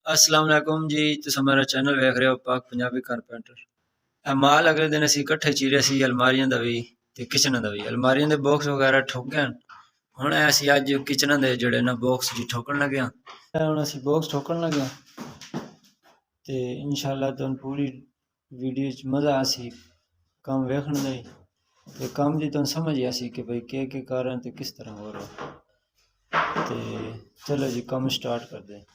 अस्सलाम वालेकुम जी, तुसीं मेरा चैनल वेख रहे हो पाक पंजाबी कारपेंटर। माल अगले दिन असीं इकट्ठे चीरे सी अलमारियां दा भी ते किचन दा भी। अलमारियां दे बॉक्स वगैरह ठुक गए। हुण असीं अज किचन दे जेहड़े ना बॉक्स जी ठोकण लगे हां। हुण असीं बॉक्स ठोकण लगे हां ते इंशाअल्लाह तुहानूं पूरी वीडियो च मज़ा आसी काम वेखण दा ते काम दी तुहानूं समझ आसी कि भाई के कारण ते किस तरह हो रहा। ते चलो जी काम स्टार्ट करदे हैं।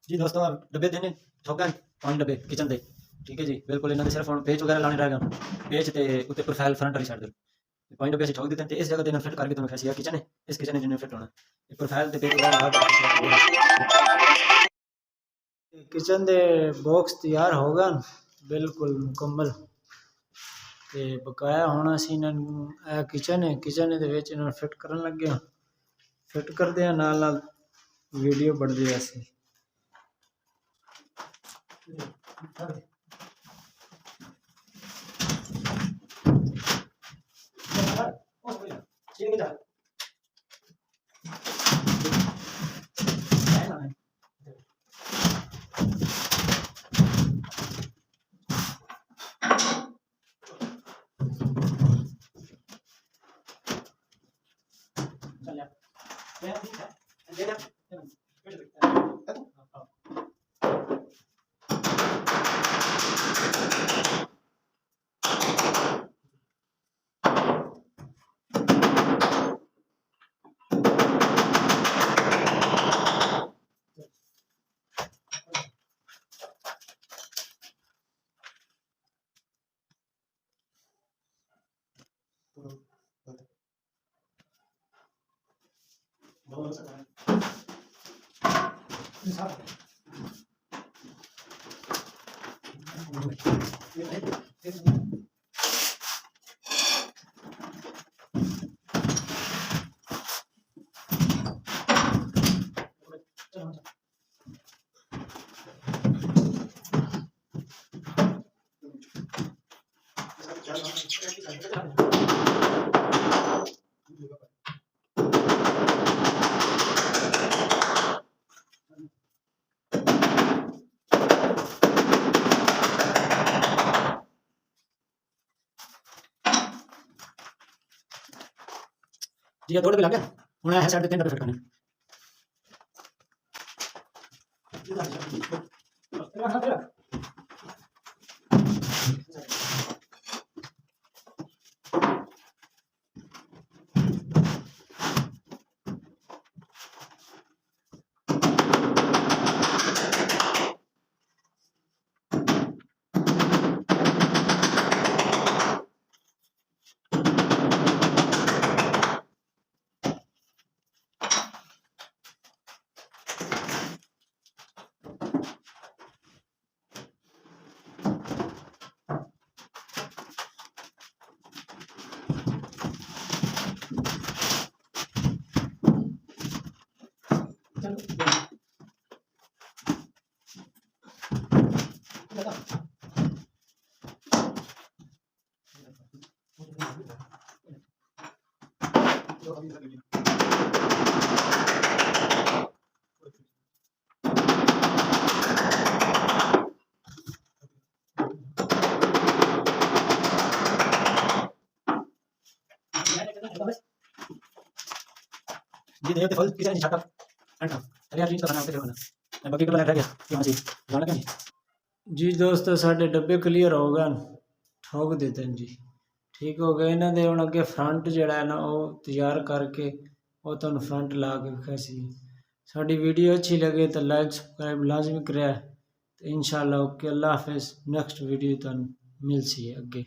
जी दोस्तों डब्बे देने ठोकां 5 डब्बे किचन दे ठीक है जी बिल्कुल इन्होंने सिर्फ हम पेच वगैरह लाने रह गए पेच ते उत्ते प्रोफाइल फ्रंट वाली साइड दे 5 डब्बे से ठोक देते हैं इस जगह देना फिट करके तुम्हें फैसिया किचन है इस किचन में जिन्हें फिट होना प्रोफाइल ते पेच वगैरह किचन दे बॉक्स तैयार हो गए बिल्कुल मुकम्मल ते बकाया होना सी इन्होंने किचन है किचन दे विच इन्होंने फिट करन लगे फिट करते हैं नाल नाल वीडियो बढ़ती वैसे जी दो डब्बे लग गए हूँ है साइड 3 डब्बे फिट करने जी देखते फुल किचन छाता अंटा अरे यार चीज तो बनाते फिर बना बाकी का रह गया कि हां जी जाना कहीं जी दोस्तों साढ़े डब्बे क्लीयर हो गए ठोक देते हैं जी ठीक हो गए इन्हों के हम अगे फ्रंट जोड़ा है ना वो तैयार करके वो तुम फ्रंट ला के कैसी साड़ी वीडियो अच्छी लगे तो लाइक सब्सक्राइब लाजमी करें तो इंशाल्लाह ओके अल्लाह हाफिज़ नेक्स्ट वीडियो तुम मिल सी अगे।